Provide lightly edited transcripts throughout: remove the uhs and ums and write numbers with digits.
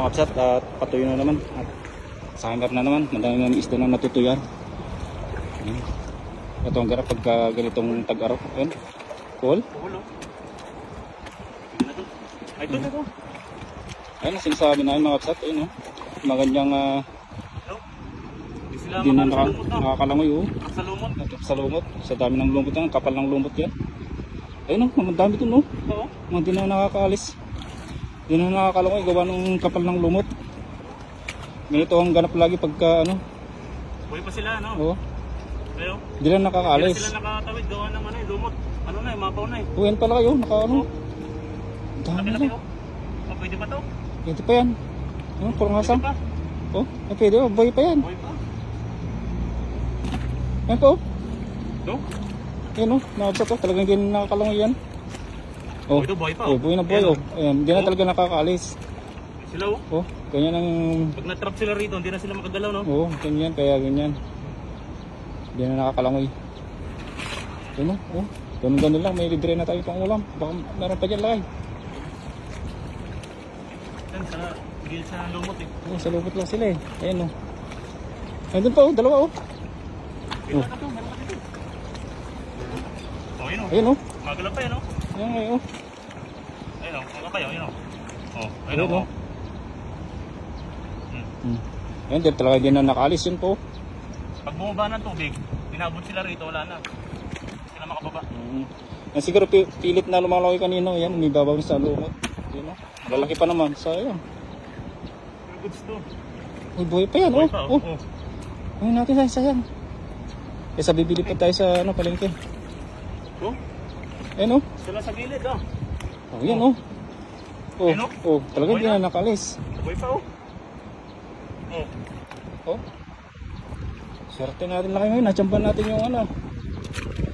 mga kapsat at patuyo na naman at summer na naman, madami ng isda na natutuyan. Ito ang garap pagka ganitong tag-araw. Ayun, cool. Ay, ito na ito. Ayun, sinasabi namin mga kapsat, ayun, magandang hindi na nakakalangoy. Sa lumot, sa dami ng lumot yan, kapal ng lumot yan. Ayun, madami ito, no? Mga di na nakakaalis. Di na nakakalangoy, gawa ng kapal ng lumot. Ganito ang ganap lagi pagka ano. Buhay pa sila, no? Oo. Ayo. Di na nakakaalis. Hindi sila nakatawid, gawa ng ano, lumot. Ano na, mapaw na eh. Uyan pala kayo, naka-ano. Dami na. Pwede ba ito? Pwede pa yan. Ano, kurungasang. Oh, pwede ba? Buhay pa yan. Buhay pa. Yan po. Ito? Yan o, nakabsa to. Talagang hindi na nakakalangoy yan. Oh, ito buhay pa. Oh, buhay na buhay. Oh. Ayan, hindi na talaga nakakaalis. Sila oh. Oh, ganyan ang... Pag na-trap sila rito, hindi na sila makagalaw, no? Oo, ganyan, kaya ganyan. Hindi na nakakalangoy. Yan o, oh. Ganun lang, may libre na tayo pang ulam. Baka meron pa dyan lakay. Yan, sa gilid sa lumot eh. Oh, sa lupot lang sila eh. Ayan o. Nandun pa oh, dalawa oh. Meron ka to, meron ka dito. Oh, yun o. Ayun o. Magalaw pa yan o. Ayan o. Ayun o, mga kayo, ayun o. Oh, ayun Ayun o. o. Ayun, din talaga din na nakaalis yun po. Pag bumaba ng tubig, pinabot sila rito, wala na. Sila makababa. Yan siguro pilit na lumalaki kanino. Yan, umibabaw sa lumot. Yun o. Lalaki pa naman. Sayang. Goods to. Uy, buhay pa yan oh. Oh. Ayun natin, sayang. Kaya bibili pa tayo sa ano, palengke. Oh? Ayun o. Sila sa gilid ah. Oh, yan o. Oh, Ayun, oh, talagang di na nakaalis. Buhay pa oh. Oh. Oh. Swerte natin laki ngayon. Natsampan natin yung ano.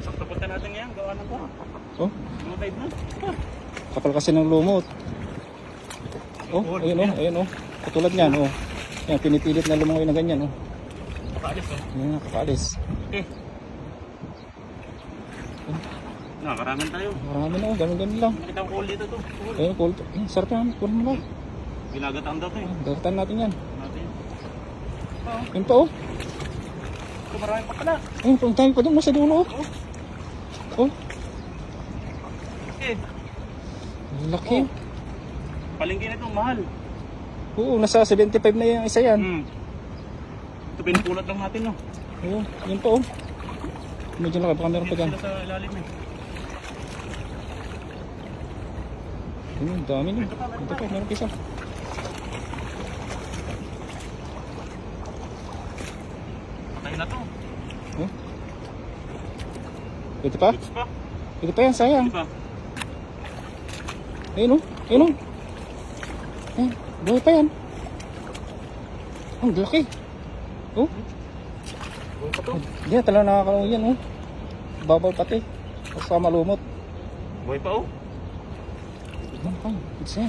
Sakto punta natin ngayon. Gawa na ba? Oh. Mga type na. Kapal kasi ng lumot. Oh, ayun oh, ayun oh. Katulad niyan oh. Yan, pinipilit na lumangoy na ganyan oh. Nakaalis oh. Yan, nakakaalis. Okay. Nakaraman tayo. Marami na oh, ganun lang. Nakita ko cool dito to. Ayun, cool. Sarap yan, cool mo lang. Ginagataan daw to eh. Dagatan natin yan. Natin. Yun pa oh. Ito marami pa pala. Ayun, pang tayo pa doon sa dulo oh. Oh. Okay. Laki. Palengke na itong mahal. Oo, nasa 75 na yung isa yan. Ito pinupulot lang natin no. Oo, yun pa oh. Medyo laki, baka meron pa dyan. Sila sa ilalim eh. Ayun, dami na. Ito pa, meron pa isa. Patay na to. Oh. Ito pa? Goods pa. Ito pa yan, sayang. Diba? Ayun oh, ayun oh. Ayun, buhay pa yan. Ang laki. Oh. Buhay pa to. Hindi na talaga nakakalangoy yan oh. Babaw pati. Kasama lumot. Buhay pa oh. Yan pa, it's yan.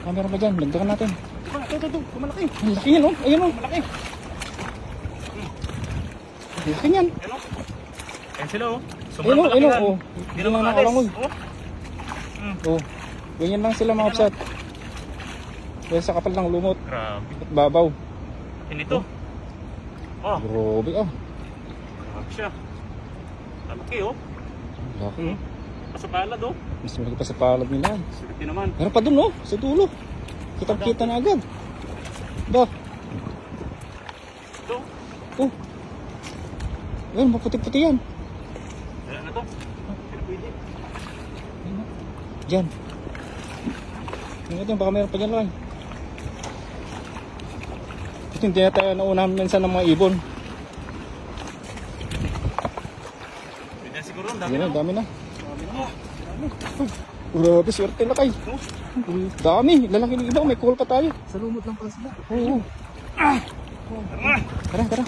Camera pa dyan, lagdagan natin. Ito. Malaki. Ang laki yan oh, ayun oh. Malaki. Laki yan. Ayun oh. Ayan sila oh. Ayun oh, ayun oh. Hindi na nakakalangoy. Oh. Ganyan lang sila mga kapsat. Dahil sa kapal ng lumot. Grabe. At babaw. Ito. Oh. Grabe ah. Grabe siya. Laki oh. Laki oh. Sa palad oh. Mas malaki pa sa palad nila. Swerte naman. Meron pa dun oh, sa dulo. Kitang-kita na agad. Ba? Ito. Oh. Ayun, maputi-puti yan. Ayan na to. Pero pwede. Diyan. Tingnan baka meron pa dyan lang. Ito hindi na tayo naunahan minsan ng mga ibon. Pwede na siguro. Dami Yan na. na, dami na. Dami na. Grabe, swerte na kayo. Dami, lalaki ng iba. May call pa tayo. Sa lumot lang pala sila. Oo. Tara. Tara, tara.